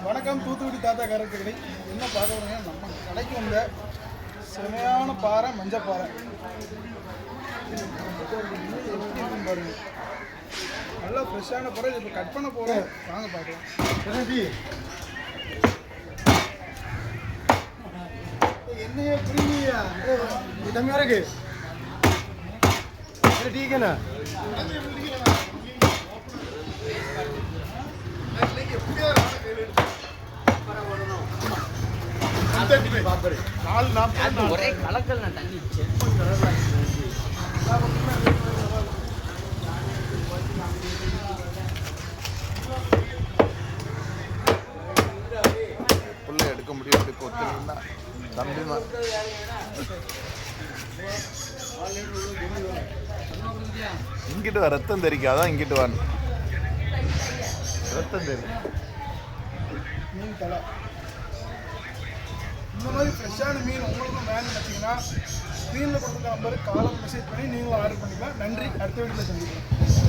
வணக்கம் தூத்துக்குடி தாத்தா கருத்து கடை. என்ன பார்க்க போறீங்க? நம்ம கடைக்கு வந்த செமையான பாறை, மஞ்சப்பாறை பாருங்க. நல்லா ஃப்ரெஷ்ஷான பாறை. இப்போ கட் பண்ண போகிறோம், வாங்க பார்க்கலாம். என்னையே புரியுங்கய்யா, இதமாக இருக்கு. டீக்கண்ணா ஒரே கலக்கல் தண்ணி புள்ள எடுக்க முடியும். அப்படி கொத்துனா தம்பிமா இங்கிட்டு வா, ரத்தம் தெரிக்காதான். இங்கிட்டு வான்னு ரத்தம் தெரியும். மீன் தலை இந்த மாதிரி ஃப்ரெஷ்ஷான மீன் உங்களுக்கும் வேணும்னு நினச்சிங்கன்னா ஸ்க்ரீனில் கொடுத்துருக்க நம்பருக்கு காலம் மெசேஜ் பண்ணி நீங்களும் ஆர்டர் பண்ணிக்கலாம். நன்றி. அடுத்த வீட்டில் சந்திக்கலாம்.